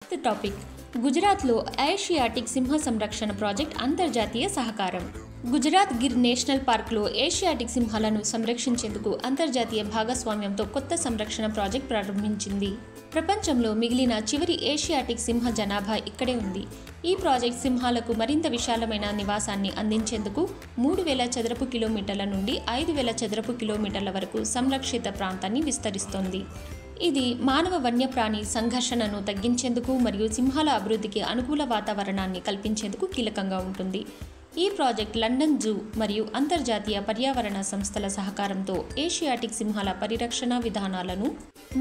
Topic గుజరాత్లో Asiatic సింహ సంరక్షణ project అంతర్జాతీయ సహకారం. గుజరాత్ గిర్ నేషనల్ పార్క్లో ఏషియాటిక్ సింహాలను సంరక్షించేందుకు అంతర్జాతీయ భాగస్వామ్యంతో కొత్త సంరక్షణ ప్రాజెక్ట్ ప్రారంభించింది. ప్రపంచంలో మిగిలిన చివరి ఏషియాటిక్ సింహ జనాభా ఇక్కడే ఉంది. ఈ ప్రాజెక్ట్ సింహాలకు మరింత విశాలమైన నివాసాన్ని అందించేందుకు 3000 చదరపు కిలోమీటర్ల నుండి 5000 చదరపు కిలోమీటర్ల వరకు సంరక్షిత ప్రాంతాన్ని విస్తరిస్తోంది. ఇది మానవ వన్యప్రాణి సంఘర్షణను తగ్గించేందుకు మరియు సింహాల అభివృద్ధికి అనుకూల వాతావరణాన్ని కల్పించేందుకు కీలకంగా ఉంటుంది. ఈ ప్రాజెక్ట్ లండన్ జూ మరియు అంతర్జాతీయ పర్యావరణ సంస్థల సహకారంతో ఏషియాటిక్ సింహాల పరిరక్షణ విధానాలను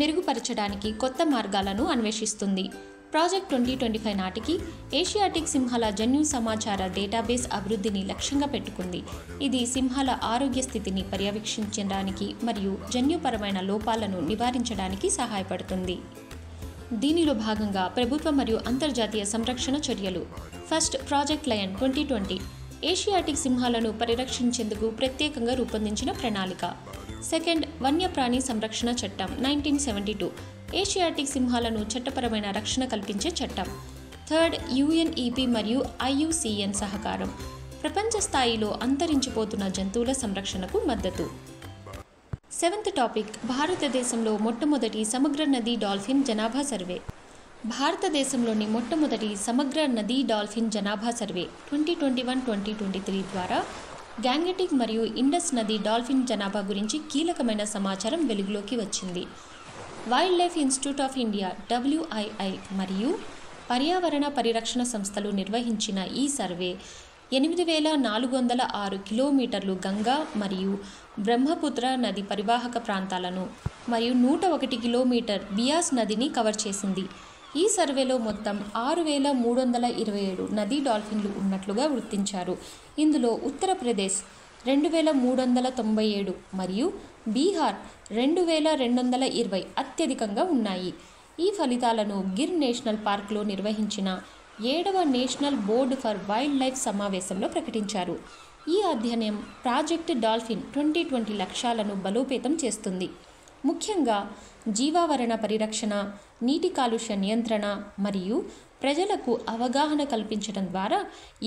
మెరుగుపరచడానికి కొత్త మార్గాలను అన్వేషిస్తుంది. ప్రాజెక్ట్ 2025 నాటికి ఏషియాటిక్ సింహాల జన్యు సమాచార డేటాబేస్ అభివృద్ధిని లక్ష్యంగా పెట్టుకుంది. ఇది సింహాల ఆరోగ్య స్థితిని పర్యవేక్షించడానికి మరియు జన్యుపరమైన లోపాలను నివారించడానికి సహాయపడుతుంది. దీనిలో భాగంగా ప్రభుత్వ మరియు అంతర్జాతీయ సంరక్షణ చర్యలు. ఫస్ట్, ప్రాజెక్ట్ లయన్ 2020 ఏషియాటిక్ సింహాలను పరిరక్షించేందుకు ప్రత్యేకంగా రూపొందించిన ప్రణాళిక. సెకండ్, వన్యప్రాణి సంరక్షణ చట్టం 1972 ఏషియాటిక్ సింహాలను చట్టపరమైన రక్షణ కల్పించే చట్టం. థర్డ్, UNEP మరియు IUCN సహకారం ప్రపంచ స్థాయిలో అంతరించిపోతున్న జంతువుల సంరక్షణకు మద్దతు. సెవెంత్ టాపిక్, భారతదేశంలో మొట్టమొదటి సమగ్ర నదీ డాల్ఫిన్ జనాభా సర్వే. భారతదేశంలోని మొట్టమొదటి సమగ్ర నదీ డాల్ఫిన్ జనాభా సర్వే 2021-2023 ద్వారా గ్యాంగెటిక్ మరియు ఇండస్ నదీ డాల్ఫిన్ జనాభా గురించి కీలకమైన సమాచారం వెలుగులోకి వచ్చింది. Wild life institute of India WII మరియు పర్యావరణ పరిరక్షణ సంస్థలు నిర్వహించిన ఈ సర్వే 8406 కిలోమీటర్లు గంగా మరియు బ్రహ్మపుత్ర నది పరివాహక ప్రాంతాలను మరియు 101 కిలోమీటర్ బియాస్ నదిని కవర్ చేసింది. ఈ సర్వేలో మొత్తం 6327 నదీ డాల్ఫిన్లు ఉన్నట్లుగా గుర్తించారు. ఇందులో ఉత్తరప్రదేశ్ 2397 మరియు బీహార్ 2220 అత్యధికంగా ఉన్నాయి. ఈ ఫలితాలను గిర్ నేషనల్ పార్క్లో నిర్వహించిన 7వ national board for wild life సమావేశంలో ప్రకటించారు. ఈ అధ్యయనం ప్రాజెక్ట్ డాల్ఫిన్ 2020 లక్ష్యాలను బలోపేతం చేస్తుంది. ముఖ్యంగా జీవావరణ పరిరక్షణ, నీటి కాలుష్య నియంత్రణ మరియు ప్రజలకు అవగాహన కల్పించడం ద్వారా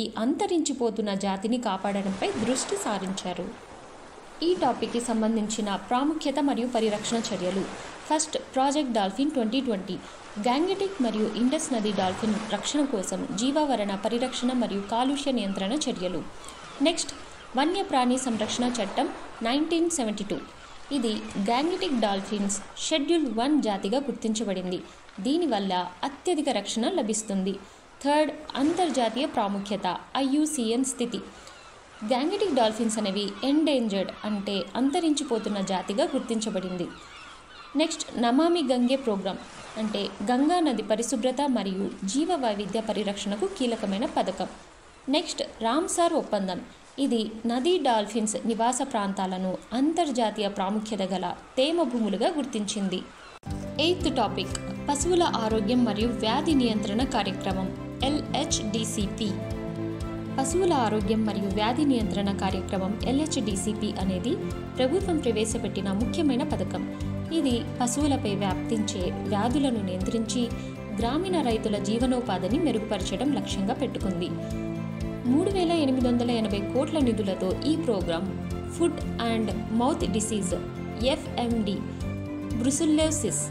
ఈ అంతరించిపోతున్న జాతిని కాపాడడంపై దృష్టి సారించారు. ఈ టాపిక్కి సంబంధించిన ప్రాముఖ్యత మరియు పరిరక్షణ చర్యలు. ఫస్ట్, ప్రాజెక్ట్ డాల్ఫిన్ 2020 గ్యాంగెటిక్ మరియు ఇండస్ నది డాల్ఫిన్ రక్షణ కోసం జీవావరణ పరిరక్షణ మరియు కాలుష్య నియంత్రణ చర్యలు. నెక్స్ట్, వన్యప్రాణి సంరక్షణ చట్టం 1972. ఇది గ్యాంగెటిక్ డాల్ఫిన్స్ షెడ్యూల్ 1 జాతిగా గుర్తించబడింది. దీనివల్ల అత్యధిక రక్షణ లభిస్తుంది. థర్డ్, అంతర్జాతీయ ప్రాముఖ్యత IUCN స్థితి. గ్యాంగెటిక్ డాల్ఫిన్స్ అనేవి ఎండేంజర్డ్ అంటే అంతరించిపోతున్న జాతిగా గుర్తించబడింది. నెక్స్ట్, నమామి గంగే ప్రోగ్రామ్ అంటే గంగా నది పరిశుభ్రత మరియు జీవ వైవిధ్య పరిరక్షణకు కీలకమైన పథకం. నెక్స్ట్, రామ్సార్ ఒప్పందం. ఇది నదీ డాల్ఫిన్స్ నివాస ప్రాంతాలను అంతర్జాతీయ ప్రాముఖ్యత గల తేమ భూములుగా గుర్తించింది. ఎయిత్ టాపిక్, పశువుల ఆరోగ్యం మరియు వ్యాధి నియంత్రణ కార్యక్రమం LHDCP. పశువుల ఆరోగ్యం మరియు వ్యాధి నియంత్రణ కార్యక్రమం LHDCP అనేది ప్రభుత్వం ప్రవేశపెట్టిన ముఖ్యమైన పథకం. ఇది పశువులపై వ్యాప్తించే వ్యాధులను నియంత్రించి గ్రామీణ రైతుల జీవనోపాధిని మెరుగుపరచడం లక్ష్యంగా పెట్టుకుంది. 3880 కోట్ల నిధులతో ఈ program food and mouth disease FMD, brucellosis,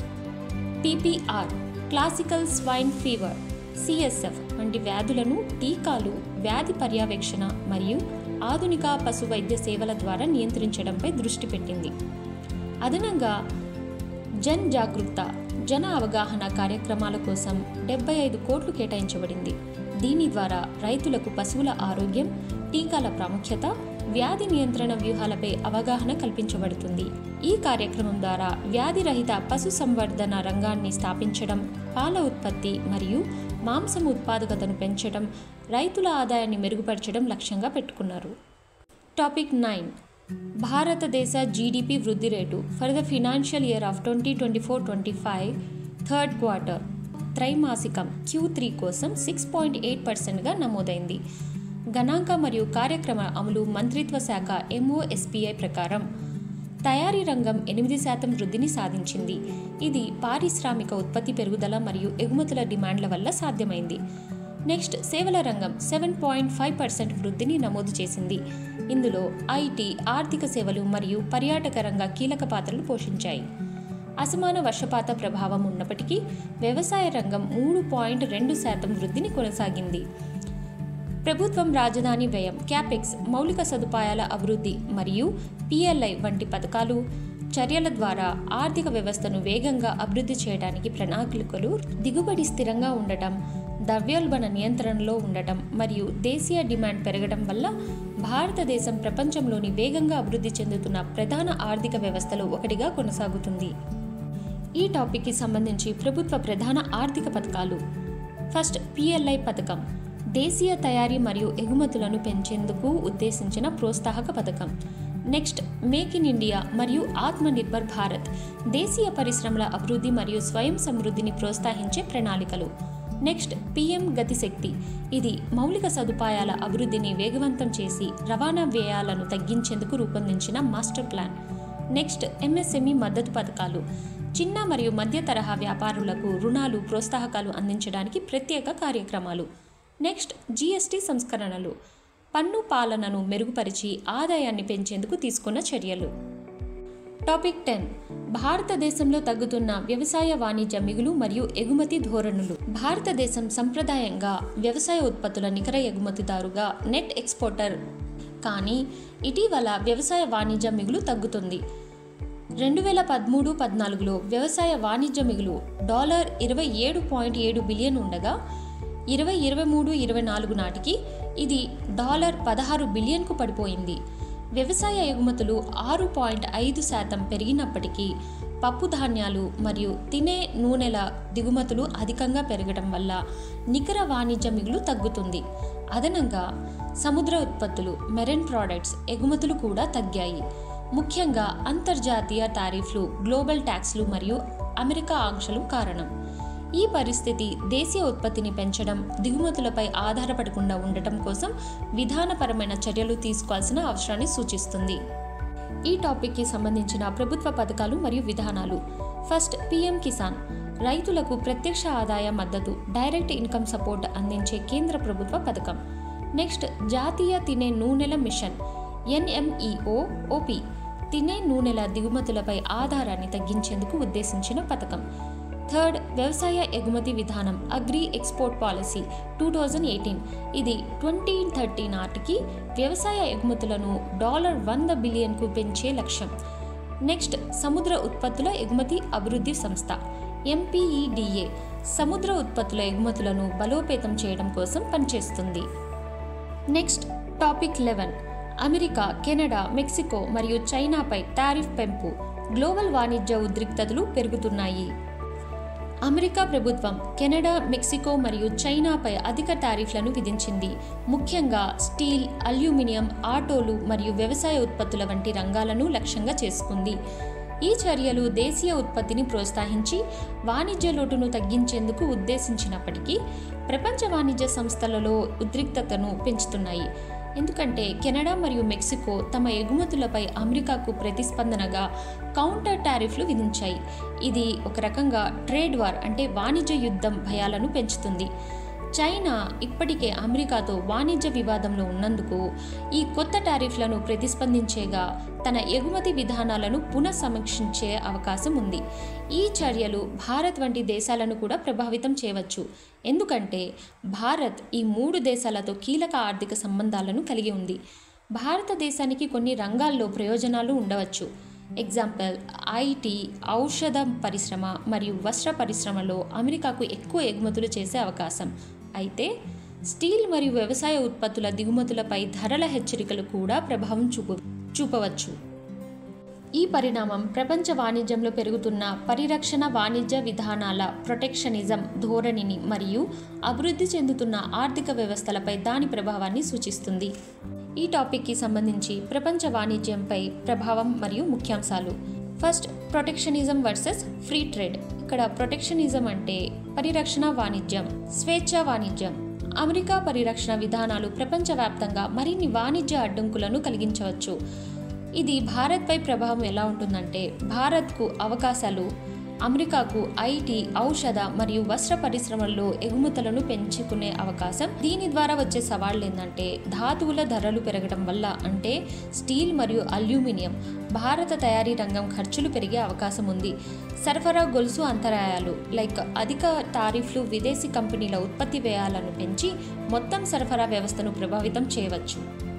PPR, classical swine fever, CSF వంటి వ్యాధులను టీకాలు, వ్యాధి పర్యవేక్షణ మరియు ఆధునిక పశు వైద్య సేవల ద్వారా నియంత్రించడంపై దృష్టి పెట్టింది. అదనంగా జన్ జాగృత, జన అవగాహన కార్యక్రమాల కోసం 75 కోట్లు కేటాయించబడింది. దీని ద్వారా రైతులకు పశువుల ఆరోగ్యం, టీకాల ప్రాముఖ్యత, వ్యాధి నియంత్రణ వ్యూహాలపై అవగాహన కల్పించబడుతుంది. ఈ కార్యక్రమం ద్వారా వ్యాధి రహిత పశు సంవర్ధన రంగాన్ని స్థాపించడం, పాల ఉత్పత్తి మరియు మాంసం ఉత్పాదకతను పెంచడం, రైతుల ఆదాయాన్ని మెరుగుపరచడం లక్ష్యంగా పెట్టుకున్నారు. టాపిక్ 9, భారతదేశ GDP వృద్ధి రేటు for the financial year of 2024-25 third quarter త్రైమాసికం Q3 కోసం 6.8%గా నమోదైంది. గణాంక మరియు కార్యక్రమ అమలు మంత్రిత్వ శాఖ MOSPI ప్రకారం తయారీ రంగం 8% వృద్ధిని సాధించింది. ఇది పారిశ్రామిక ఉత్పత్తి పెరుగుదల మరియు ఎగుమతుల డిమాండ్ల వల్ల సాధ్యమైంది. నెక్స్ట్, సేవల రంగం 7.5% వృద్ధిని నమోదు చేసింది. ఇందులో ఐటీ, ఆర్థిక సేవలు మరియు పర్యాటక రంగ కీలక పాత్రలు పోషించాయి. అసమాన వర్షపాత ప్రభావం ఉన్నప్పటికీ వ్యవసాయ రంగం 3.2% వృద్ధిని కొనసాగింది. ప్రభుత్వం రాజధాని వ్యయం, క్యాపెక్స్, మౌలిక సదుపాయాల అభివృద్ధి మరియు పిఎల్ఐ వంటి పథకాలు, చర్యల ద్వారా ఆర్థిక వ్యవస్థను వేగంగా అభివృద్ధి చేయడానికి ప్రణాళికలు, దిగుబడి స్థిరంగా ఉండటం, ద్రవ్యోల్బణ నియంత్రణలో ఉండటం మరియు దేశీయ డిమాండ్ పెరగడం వల్ల భారతదేశం ప్రపంచంలోని వేగంగా అభివృద్ధి చెందుతున్న ప్రధాన ఆర్థిక వ్యవస్థలో ఒకటిగా కొనసాగుతుంది. ఈ టాపిక్కి సంబంధించి ప్రభుత్వ ప్రధాన ఆర్థిక పథకాలు. ఫస్ట్, పిఎల్ఐ పథకం, దేశీయ తయారీ మరియు ఎగుమతులను పెంచేందుకు ఉద్దేశించిన ప్రోత్సాహక పథకం. నెక్స్ట్, మేక్ ఇన్ ఇండియా మరియు ఆత్మనిర్భర్ భారత్, దేశీయ పరిశ్రమల అభివృద్ధి మరియు స్వయం సమృద్ధిని ప్రోత్సహించే ప్రణాళికలు. నెక్స్ట్, పిఎం గతిశక్తి, ఇది మౌలిక సదుపాయాల అభివృద్ధిని వేగవంతం చేసి రవాణా వ్యయాలను తగ్గించేందుకు రూపొందించిన మాస్టర్ ప్లాన్. నెక్స్ట్, ఎంఎస్ఎంఈ మద్దతు పథకాలు, చిన్న మరియు మధ్య తరహా వ్యాపారులకు రుణాలు, ప్రోత్సాహకాలు అందించడానికి ప్రత్యేక కార్యక్రమాలు. నెక్స్ట్, జిఎస్టీ సంస్కరణలు, పన్ను పాలనను మెరుగుపరిచి ఆదాయాన్ని పెంచేందుకు తీసుకున్న చర్యలు. టాపిక్ 10, భారతదేశంలో తగ్గుతున్న వ్యవసాయ వాణిజ్య మిగులు మరియు ఎగుమతి ధోరణులు. భారతదేశం సంప్రదాయంగా వ్యవసాయ ఉత్పత్తుల నికర ఎగుమతిదారుగా నెట్ ఎక్స్పోర్టర్, కానీ ఇటీవల వ్యవసాయ వాణిజ్య మిగులు తగ్గుతుంది. 2013-14లో వ్యవసాయ వాణిజ్య మిగులు $27.7 బిలియన్ ఉండగా 2023-24 నాటికి ఇది $16 బిలియన్కు పడిపోయింది. వ్యవసాయ ఎగుమతులు 6.5% పెరిగినప్పటికీ పప్పు ధాన్యాలు మరియు తినే నూనెల దిగుమతులు అధికంగా పెరగడం వల్ల నికర వాణిజ్య మిగులు తగ్గుతుంది. అదనంగా సముద్ర ఉత్పత్తులు, మెరైన్ ప్రోడక్ట్స్ ఎగుమతులు కూడా తగ్గాయి. ముఖ్యంగా అంతర్జాతీయ టారిఫ్లు, గ్లోబల్ ట్యాక్స్లు మరియు అమెరికా ఆంక్షలు కారణం. ఈ పరిస్థితి దేశీయ ఉత్పత్తిని పెంచడం, దిగుమతులపై ఆధారపడకుండా ఉండటం కోసం విధానపరమైన చర్యలు తీసుకోవాల్సిన అవసరాన్ని సూచిస్తుంది. ఈ టాపిక్కి సంబంధించిన ప్రభుత్వ పథకాలు మరియు విధానాలు. ఫస్ట్, పిఎం కిసాన్, రైతులకు ప్రత్యక్ష ఆదాయ మద్దతు, డైరెక్ట్ ఇన్కమ్ సపోర్ట్ అందించే కేంద్ర ప్రభుత్వ పథకం. నెక్స్ట్, జాతీయ తినే నూనెల మిషన్ NMEO-OP, తినే నూనెల దిగుమతులపై ఆధారాన్ని తగ్గించేందుకు ఉద్దేశించిన పథకం. థర్డ్, వ్యవసాయ ఎగుమతి విధానం అగ్రి ఎక్స్పోర్ట్ పాలసీ 2018, ఇది 2030 నాటికి వ్యవసాయ ఎగుమతులను $100 బిలియన్కు పెంచే లక్ష్యం. నెక్స్ట్, సముద్ర ఉత్పత్తుల ఎగుమతి అభివృద్ధి సంస్థ MPEDA, సముద్ర ఉత్పత్తుల ఎగుమతులను బలోపేతం చేయడం కోసం పనిచేస్తుంది. Next, topic 11, America, Canada, Mexico మరియు చైనాపై టారిఫ్ పెంపు, గ్లోబల్ వాణిజ్య ఉద్రిక్తతలు పెరుగుతున్నాయి. అమెరికా ప్రభుత్వం కెనడా, మెక్సికో మరియు చైనాపై అధిక టారిఫ్లను విధించింది. ముఖ్యంగా స్టీల్, అల్యూమినియం, ఆటోలు మరియు వ్యవసాయ ఉత్పత్తుల వంటి రంగాలను లక్ష్యంగా చేసుకుంది. ఈ చర్యలు దేశీయ ఉత్పత్తిని ప్రోత్సహించి వాణిజ్య లోటును తగ్గించేందుకు ఉద్దేశించినప్పటికీ ప్రపంచ వాణిజ్య సంస్థలలో ఉద్రిక్తతను పెంచుతున్నాయి. ఎందుకంటే కెనడా మరియు మెక్సికో తమ ఎగుమతులపై అమెరికాకు ప్రతిస్పందనగా కౌంటర్ టారిఫ్లు విధించాయి. ఇది ఒక రకంగా ట్రేడ్ వార్ అంటే వాణిజ్య యుద్ధం భయాలను పెంచుతుంది. చైనా ఇప్పటికే అమెరికాతో వాణిజ్య వివాదంలో ఉన్నందుకు ఈ కొత్త టారిఫ్లను ప్రతిస్పందించేగా తన ఎగుమతి విధానాలను పునఃసమీక్షించే అవకాశం ఉంది. ఈ చర్యలు భారత్ వంటి దేశాలను కూడా ప్రభావితం చేయవచ్చు. ఎందుకంటే భారత్ ఈ 3 దేశాలతో కీలక ఆర్థిక సంబంధాలను కలిగి ఉంది. భారతదేశానికి కొన్ని రంగాల్లో ప్రయోజనాలు ఉండవచ్చు. ఎగ్జాంపుల్, ఐటీ, ఔషధ పరిశ్రమ మరియు వస్త్ర పరిశ్రమలో అమెరికాకు ఎక్కువ ఎగుమతులు చేసే అవకాశం. అయితే స్టీల్ మరియు వ్యవసాయ ఉత్పత్తుల దిగుమతులపై ధరల హెచ్చరికలు కూడా ప్రభావం చూపవచ్చు. ఈ పరిణామం ప్రపంచ వాణిజ్యంలో పెరుగుతున్న పరిరక్షణ వాణిజ్య విధానాల, ప్రొటెక్షనిజం ధోరణిని మరియు అభివృద్ధి చెందుతున్న ఆర్థిక వ్యవస్థలపై దాని ప్రభావాన్ని సూచిస్తుంది. ఈ టాపిక్కి సంబంధించి ప్రపంచ వాణిజ్యంపై ప్రభావం మరియు ముఖ్యాంశాలు. First, protectionism versus free trade. ఇక్కడ ప్రొటెక్షనిజం అంటే పరిరక్షణ వాణిజ్యం, స్వేచ్ఛ వాణిజ్యం. అమెరికా పరిరక్షణ విధానాలు ప్రపంచవ్యాప్తంగా మరిన్ని వాణిజ్య అడ్డంకులను కలిగించవచ్చు. ఇది భారత్పై ప్రభావం ఎలా ఉంటుందంటే, భారత్కు అవకాశాలు, అమెరికాకు ఐటీ, ఔషధ మరియు వస్త్ర పరిశ్రమల్లో ఎగుమతులను పెంచుకునే అవకాశం. దీని ద్వారా వచ్చే సవాళ్లు ఏంటంటే, ధాతువుల ధరలు పెరగడం వల్ల, అంటే స్టీల్ మరియు అల్యూమినియం భారత తయారీ రంగం ఖర్చులు పెరిగే అవకాశం ఉంది. సరఫరా గొలుసు అంతరాయాలు లైక్ అధిక టారిఫ్లు విదేశీ కంపెనీల ఉత్పత్తి వ్యయాలను పెంచి మొత్తం సరఫరా వ్యవస్థను ప్రభావితం చేయవచ్చు.